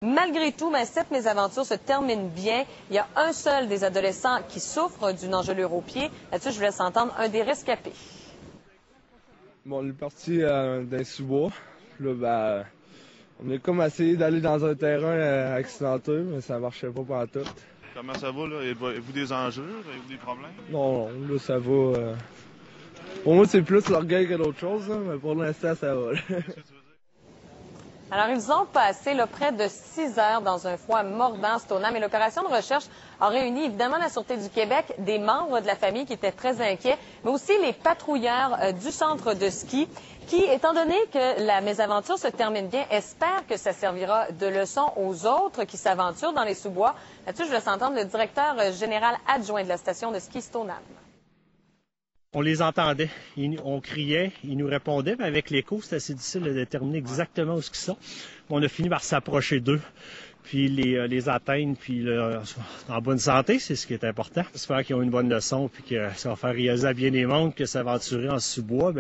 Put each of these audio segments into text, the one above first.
Malgré tout, cette mésaventure se termine bien. Il y a un seul des adolescents qui souffre d'une engelure au pied. Là-dessus, je vous laisse entendre un des rescapés. Bon, on est parti d'un sous-bois. Là, on a comme essayé d'aller dans un terrain accidenté, mais ça marchait pas pour tout. Comment ça va, là? Avez-vous des enjeux? Avez-vous des problèmes? Non, là, ça va. Pour moi, c'est plus l'orgueil que d'autres choses, là, mais pour l'instant, ça va. Alors, ils ont passé près de 6 heures dans un froid mordant, Stoneham, et l'opération de recherche a réuni évidemment la Sûreté du Québec, des membres de la famille qui étaient très inquiets, mais aussi les patrouilleurs du centre de ski qui, étant donné que la mésaventure se termine bien, espèrent que ça servira de leçon aux autres qui s'aventurent dans les sous-bois. Là-dessus, je laisse entendre le directeur général adjoint de la station de ski Stoneham. On les entendait, on criait, ils nous répondaient, mais avec l'écho, c'est assez difficile de déterminer exactement où ils sont. On a fini par s'approcher d'eux, puis les atteindre, puis en bonne santé, c'est ce qui est important. J'espère qu'ils ont une bonne leçon, puis que ça va faire réaliser à bien des mondes que s'aventurer en sous-bois,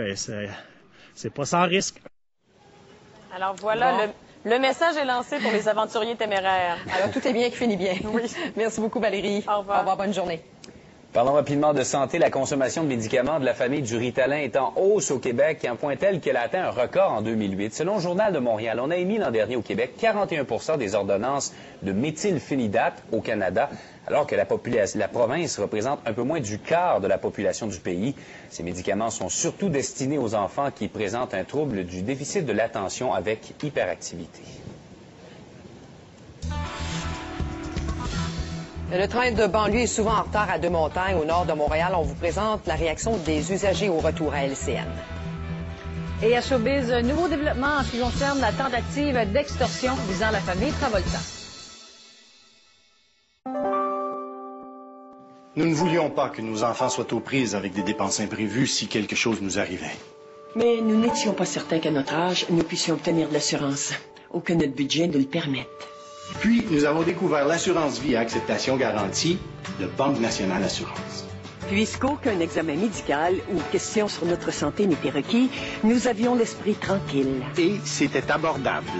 c'est pas sans risque. Alors voilà, le message est lancé pour les aventuriers téméraires. Alors tout est bien qui finit bien. Oui. Merci beaucoup Valérie. Au revoir. Au revoir, bonne journée. Parlons rapidement de santé. La consommation de médicaments de la famille du Ritalin est en hausse au Québec, à un point tel qu'elle a atteint un record en 2008. Selon le Journal de Montréal, on a émis l'an dernier au Québec 41% des ordonnances de méthylphénidate au Canada, alors que la province représente un peu moins du quart de la population du pays. Ces médicaments sont surtout destinés aux enfants qui présentent un trouble du déficit de l'attention avec hyperactivité. Le train de banlieue est souvent en retard à Deux-Montagnes, au nord de Montréal. On vous présente la réaction des usagers au retour à LCN. Et à Showbiz, un nouveau développement en ce qui concerne la tentative d'extorsion visant la famille Travolta. Nous ne voulions pas que nos enfants soient aux prises avec des dépenses imprévues si quelque chose nous arrivait. Mais nous n'étions pas certains qu'à notre âge, nous puissions obtenir de l'assurance, ou que notre budget nous le permette. Puis, nous avons découvert l'assurance vie à acceptation garantie de Banque Nationale Assurance. Puisqu'aucun examen médical ou question sur notre santé n'était requis, nous avions l'esprit tranquille. Et c'était abordable.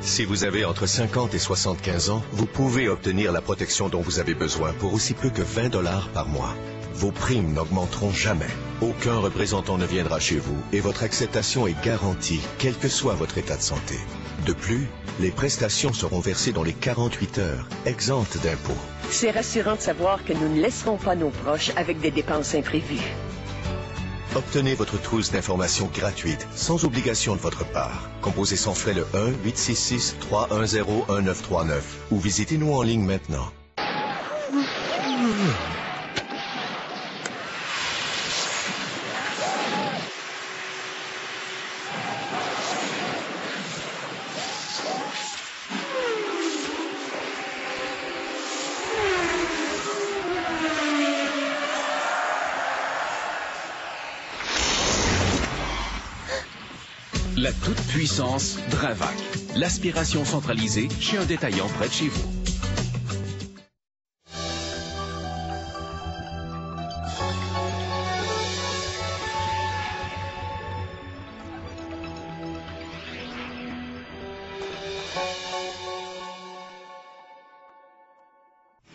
Si vous avez entre 50 et 75 ans, vous pouvez obtenir la protection dont vous avez besoin pour aussi peu que 20 $ par mois. Vos primes n'augmenteront jamais. Aucun représentant ne viendra chez vous et votre acceptation est garantie, quel que soit votre état de santé. De plus, les prestations seront versées dans les 48 heures, exemptes d'impôts. C'est rassurant de savoir que nous ne laisserons pas nos proches avec des dépenses imprévues. Obtenez votre trousse d'informations gratuite, sans obligation de votre part. Composez sans frais le 1-866-310-1939 ou visitez-nous en ligne maintenant. La toute-puissance Dravac. L'aspiration centralisée chez un détaillant près de chez vous.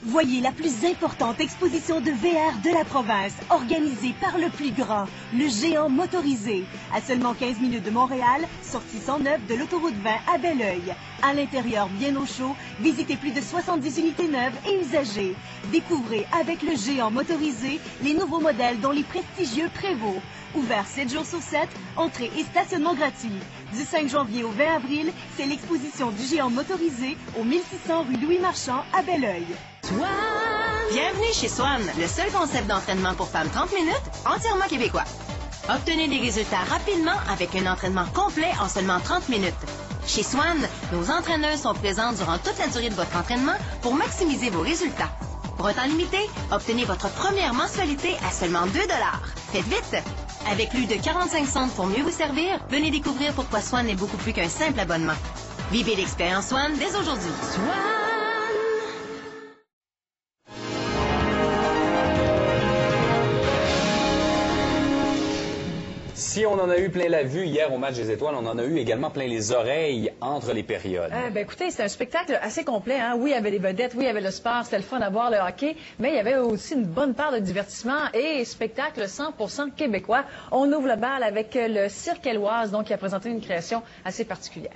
Voyez la plus importante exposition de VR de la province, organisée par le plus grand, le géant motorisé. À seulement 15 minutes de Montréal, sortie 109 de l'autoroute 20 à Belleuil. À l'intérieur, bien au chaud, visitez plus de 70 unités neuves et usagées. Découvrez avec le géant motorisé les nouveaux modèles dont les prestigieux Prévost. Ouvert 7 jours sur 7, entrée et stationnement gratuit. Du 5 janvier au 20 avril, c'est l'exposition du géant motorisé au 1600 rue Louis-Marchand à Belleuil. Bienvenue chez Swan, le seul concept d'entraînement pour femmes 30 minutes, entièrement québécois. Obtenez des résultats rapidement avec un entraînement complet en seulement 30 minutes. Chez Swan, nos entraîneuses sont présentes durant toute la durée de votre entraînement pour maximiser vos résultats. Pour un temps limité, obtenez votre première mensualité à seulement 2 $. Faites vite! Avec plus de 45 centres pour mieux vous servir, venez découvrir pourquoi Swan est beaucoup plus qu'un simple abonnement. Vivez l'expérience Swan dès aujourd'hui. Si on on en a eu plein la vue hier au match des Étoiles. On en a eu également plein les oreilles entre les périodes. Écoutez, c'était un spectacle assez complet. Hein? Oui, il y avait des vedettes, oui, il y avait le sport, c'était le fun à voir, le hockey, mais il y avait aussi une bonne part de divertissement et spectacle 100% québécois. On ouvre le bal avec le Cirque Éloise, donc qui a présenté une création assez particulière.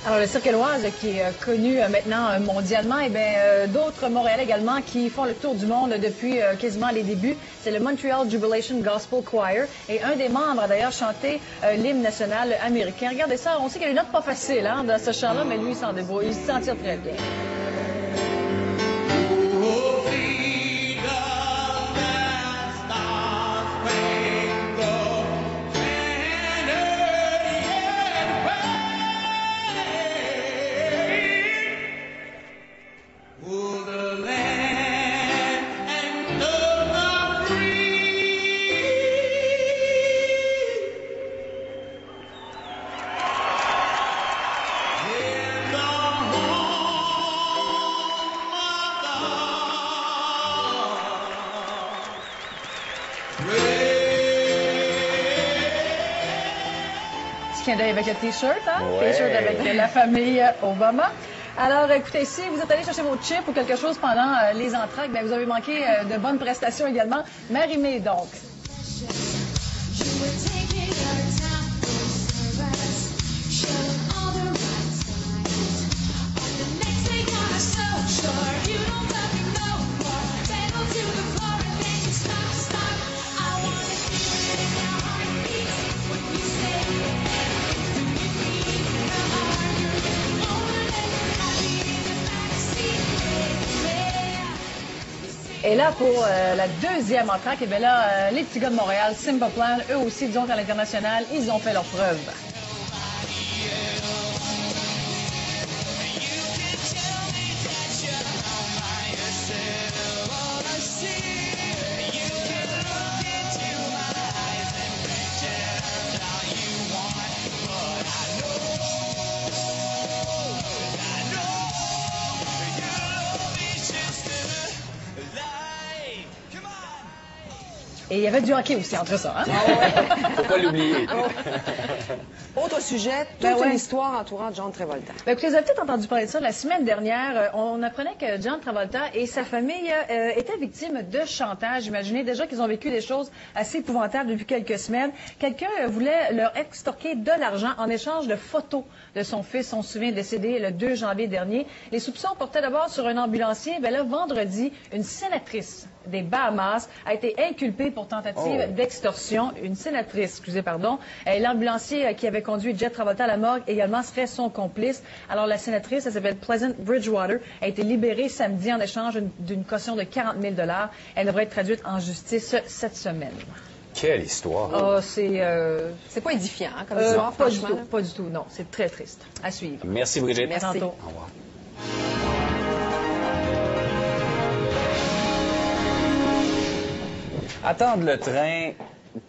Alors, le Cirque Éloise, qui est connu maintenant mondialement, et bien d'autres Montréalais également qui font le tour du monde depuis quasiment les débuts. C'est le Montreal Jubilation Gospel Choir. Et un des membres a d'ailleurs chanté l'hymne national américain. Regardez ça, on sait qu'il y a une note pas facile hein, dans ce chant-là, mais lui, il s'en débrouille, il s'en tire très bien. Clin d'œil avec le T-shirt, hein? Ouais. T-shirt avec la famille Obama. Alors, écoutez, si vous êtes allé chercher vos chips ou quelque chose pendant les entractes, bien, vous avez manqué de bonnes prestations également. Marie-Mé, donc. Et là, pour la deuxième entracte, et bien là, les petits gars de Montréal, Simple Plan, eux aussi, disons qu'à l'international, ils ont fait leur preuve. Et il y avait du hockey aussi entre ça. Hein? Faut pas l'oublier. Autre sujet, toute une histoire entourant John Travolta. Ben, écoutez, vous avez peut-être entendu parler de ça. La semaine dernière, on apprenait que John Travolta et sa famille étaient victimes de chantage. Imaginez déjà qu'ils ont vécu des choses assez épouvantables depuis quelques semaines. Quelqu'un voulait leur extorquer de l'argent en échange de photos de son fils. On se souvient, décédé le 2 janvier dernier. Les soupçons portaient d'abord sur un ambulancier. Ben là, vendredi, une sénatrice des Bahamas a été inculpée pour tentative d'extorsion. Une sénatrice, excusez, pardon. L'ambulancier qui avait conduit Jet Travolta à la morgue également serait son complice. Alors, la sénatrice, elle s'appelle Pleasant Bridgewater, a été libérée samedi en échange d'une caution de 40 000 $. Elle devrait être traduite en justice cette semaine. Quelle histoire! Oh, c'est pas édifiant hein, comme histoire, pas du franchement. tout, pas du tout, non. C'est très triste. À suivre. Merci, Brigitte. Merci. À tantôt. Au revoir. Attendre le train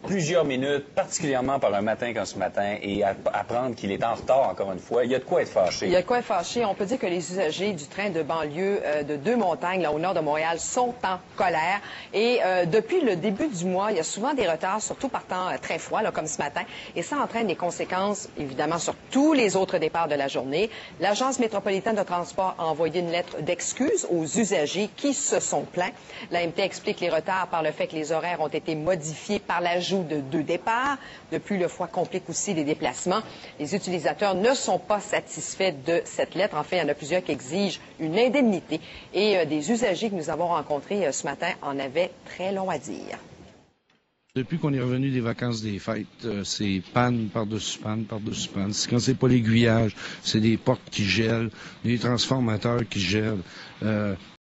plusieurs minutes, particulièrement par un matin comme ce matin, et apprendre qu'il est en retard encore une fois, il y a de quoi être fâché. Il y a de quoi être fâché. On peut dire que les usagers du train de banlieue de Deux-Montagnes, là au nord de Montréal, sont en colère. Et depuis le début du mois, il y a souvent des retards, surtout par temps très froid, là, comme ce matin. Et ça entraîne des conséquences, évidemment, sur tous les autres départs de la journée. L'Agence métropolitaine de transport a envoyé une lettre d'excuse aux usagers qui se sont plaints. L'AMT explique les retards par le fait que les horaires ont été modifiés par l'ajout de 2 départs. De plus, le froid complique aussi les déplacements. Les utilisateurs ne sont pas satisfaits de cette lettre. En fait, il y en a plusieurs qui exigent une indemnité. Et des usagers que nous avons rencontrés ce matin en avaient très long à dire. Depuis qu'on est revenu des vacances des fêtes, c'est panne par-dessus panne par-dessus panne. Quand c'est pas l'aiguillage, c'est des portes qui gèlent, des transformateurs qui gèlent.